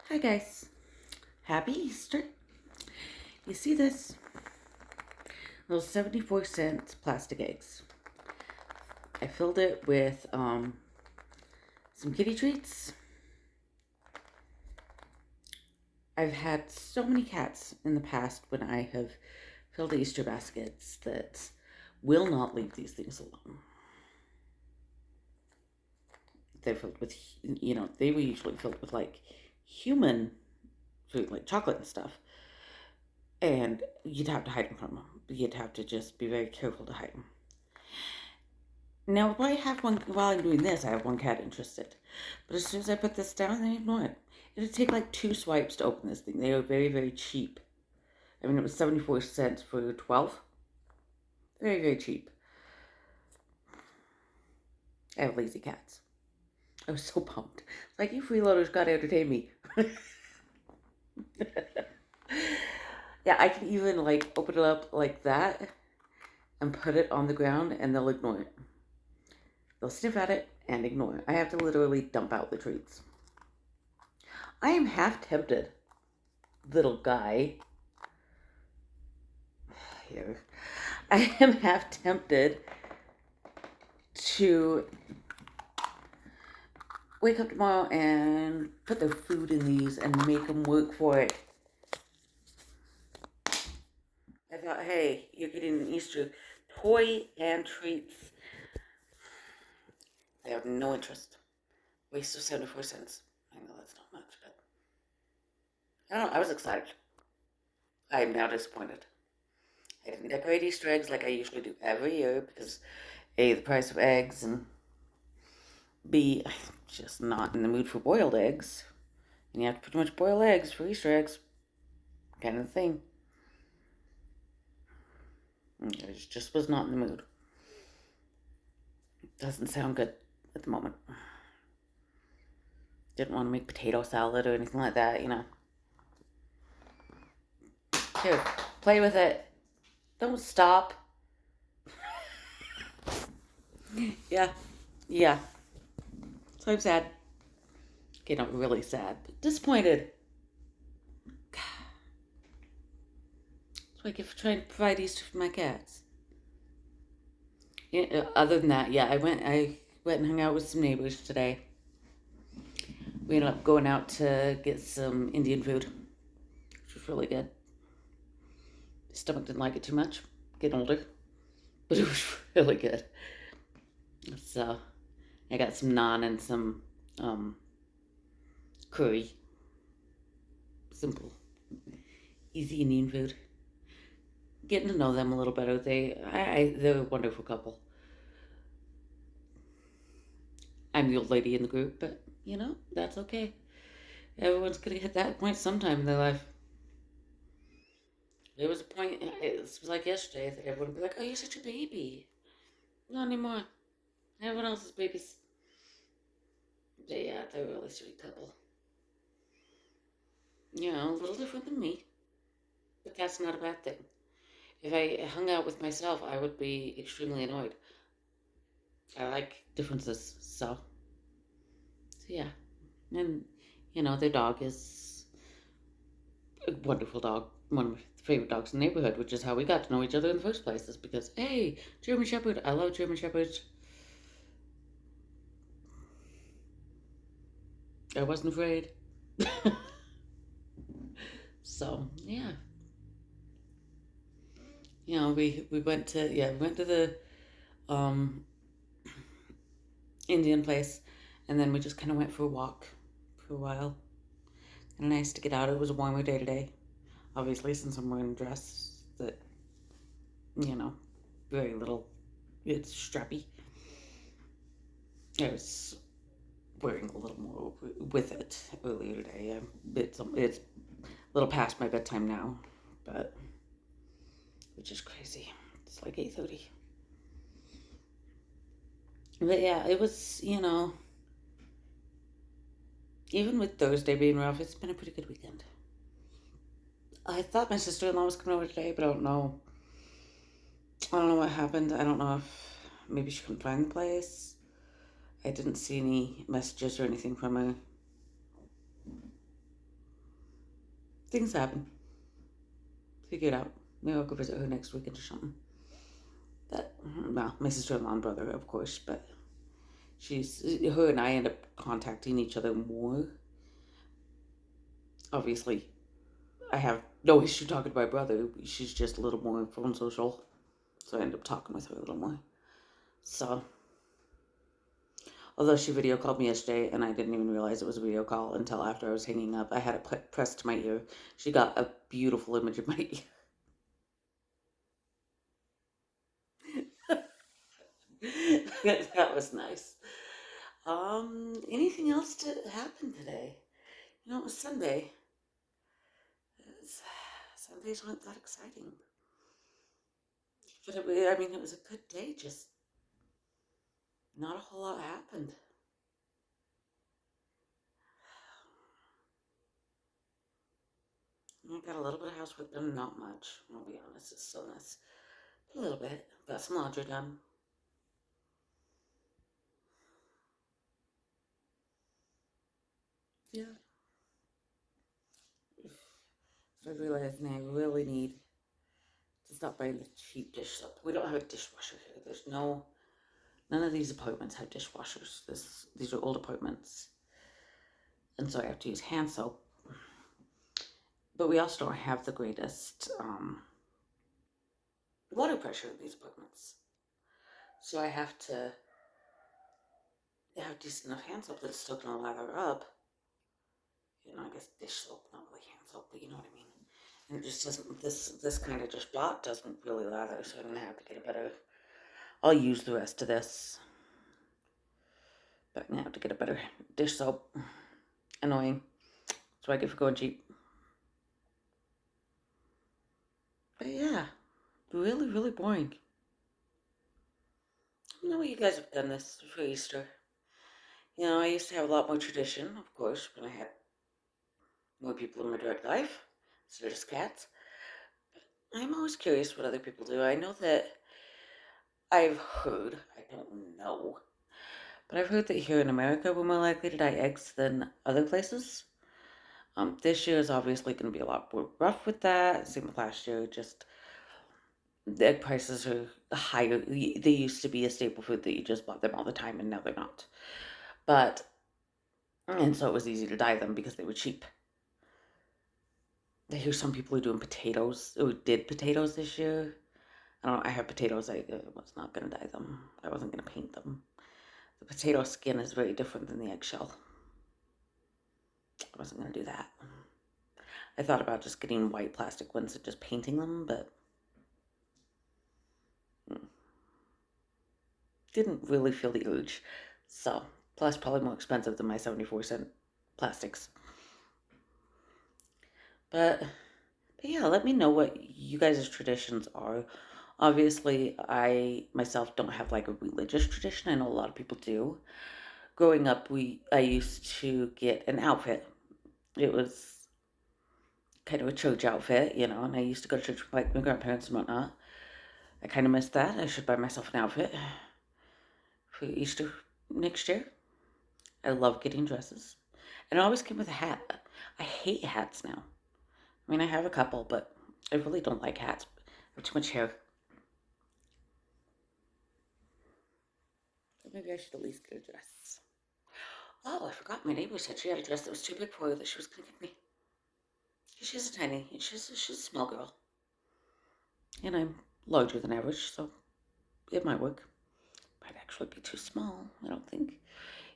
Hi guys, happy Easter. You see this? Those 74-cent plastic eggs. I filled it with some kitty treats. I've had so many cats in the past when I have filled Easter baskets that will not leave these things alone. They're filled with, they were usually filled with like human food, like chocolate and stuff. And you'd have to hide them from them. You'd have to just be very careful to hide them. Now, while I'm doing this, I have one cat interested. But as soon as I put this down, they ignore it. It'd take like 2 swipes to open this thing. They were very, very cheap. I mean, it was 74 cents for 12. Very, very cheap. I have lazy cats. I was so pumped. Like, you freeloaders gotta entertain me. Yeah, I can even like open it up like that and put it on the ground and they'll ignore it. They'll sniff at it and ignore it. I have to literally dump out the treats. I am half tempted, little guy. Here. I am half tempted to wake up tomorrow and put their food in these and make them work for it. I thought, hey, you're getting an Easter toy and treats. They have no interest. Waste of 74 cents. I know that's not much, but I don't know. I was excited. I am now disappointed. I didn't decorate Easter eggs like I usually do every year because A, the price of eggs, and B, I'm just not in the mood for boiled eggs. And you have to pretty much boil eggs for Easter eggs. Kind of thing. I just was not in the mood. Doesn't sound good at the moment. Didn't want to make potato salad or anything like that, Here, play with it. Don't stop. Yeah. So I'm sad. Okay, not really sad, but disappointed. So I get for trying to provide Easter for my cats. Yeah, other than that, I went and hung out with some neighbors today. We ended up going out to get some Indian food, which was really good. My stomach didn't like it too much, getting older, but it was really good. So I got some naan and some curry. Simple, easy Indian food. Getting to know them a little better. They're a wonderful couple. I'm the old lady in the group, but that's okay. Everyone's gonna hit that point sometime in their life. There was a point, it was like yesterday, that everyone would be like, oh, you're such a baby. Not anymore. Everyone else is babies. But yeah, they're a really sweet couple. A little different than me, but that's not a bad thing. If I hung out with myself, I would be extremely annoyed. I like differences, so yeah. And, their dog is a wonderful dog. One of my favorite dogs in the neighborhood, which is how we got to know each other in the first place, is because, hey, German Shepherd. I love German Shepherds. I wasn't afraid. So, yeah. We went to the um Indian place, and then we just kind of went for a walk for a while. Kind of nice to get out. It was a warmer day today, obviously, since I'm wearing a dress that, you know, very little. It's strappy. I was wearing a little more with it earlier today. It's a little past my bedtime now, but which is crazy. It's like 8:30. But yeah, it was, even with Thursday being rough, it's been a pretty good weekend. I thought my sister-in-law was coming over today, but I don't know. I don't know what happened. I don't know if maybe she couldn't find the place. I didn't see any messages or anything from her. things happen. Figure it out. Maybe I'll go visit her next weekend or something. But, well, my sister-in-law and brother, of course, but her and I end up contacting each other more. Obviously, I have no issue talking to my brother. She's just a little more phone social. So I end up talking with her a little more. So, although she video called me yesterday and I didn't even realize it was a video call until after I was hanging up. I had it pressed to my ear. She got a beautiful image of my ear. That was nice. Anything else to happen today? You know, it was Sunday. Sundays aren't that exciting. But it was a good day, just not a whole lot happened. I got a little bit of housework done, not much. I'll be honest, it's still nice. A little bit. Got some laundry done. Yeah. So I realized now I really need to stop buying the cheap dish soap. We don't have a dishwasher here. None of these apartments have dishwashers. These are old apartments. And so I have to use hand soap. But we also don't have the greatest water pressure in these apartments. So I have to have decent enough hand soap that's still going to lather up. I guess dish soap, not really hand soap, but you know what I mean. And it just doesn't, this kind of just bought doesn't really lather, so I'm going to have to get a better, I'll use the rest of this. But I'm going to have to get a better dish soap. Annoying. That's what I get for going cheap. But yeah, really, really boring. I know you guys have done this for Easter. I used to have a lot more tradition, of course, when I had more people in my direct life, instead of just cats. I'm always curious what other people do. I know that I've heard, I don't know, but I've heard that here in America we're more likely to dye eggs than other places. This year is obviously going to be a lot more rough with that. Same with last year, just the egg prices are higher. They used to be a staple food that you just bought them all the time, and now they're not. And so it was easy to dye them because they were cheap. I hear some people are doing potatoes, or did potatoes this year. I have potatoes. I was not going to dye them. I wasn't going to paint them. The potato skin is very different than the eggshell. I wasn't going to do that. I thought about just getting white plastic ones and just painting them, but didn't really feel the urge. So, plus probably more expensive than my 74-cent plastics. But yeah, let me know what you guys' traditions are. Obviously, I myself don't have like a religious tradition. I know a lot of people do. Growing up, I used to get an outfit. It was kind of a church outfit, and I used to go to church with like my grandparents and whatnot. I kind of missed that. I should buy myself an outfit for Easter next year. I love getting dresses. And it always came with a hat. I hate hats now. I have a couple, but I really don't like hats. I have too much hair. So maybe I should at least get a dress. Oh, I forgot my neighbor said she had a dress that was too big for her that she was going to give me. She's a small girl. And I'm larger than average, so it might work. Might actually be too small, I don't think.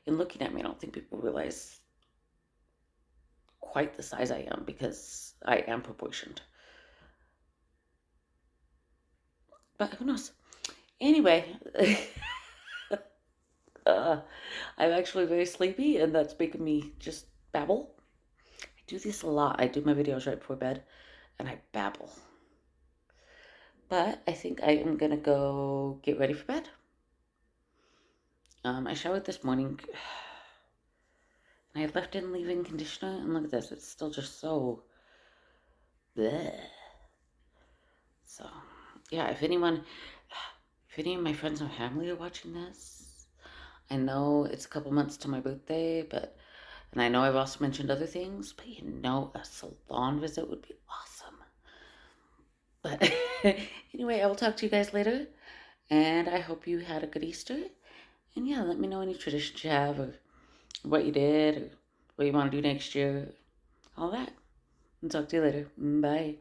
In looking at me, I don't think people realize quite the size I am because I am proportioned. But who knows? Anyway, I'm actually very sleepy, and that's making me just babble. I do this a lot. I do my videos right before bed, and I babble. But I think I am going to go get ready for bed. I showered this morning, and I left in leave-in conditioner, and look at this. It's still just so bleh. So, yeah, if any of my friends and family are watching this, I know it's a couple months to my birthday, but And I know I've also mentioned other things, but a salon visit would be awesome. But anyway, I will talk to you guys later. And I hope you had a good Easter. And yeah, let me know any traditions you have, or what you did, or what you want to do next year, all that. And talk to you later. Bye.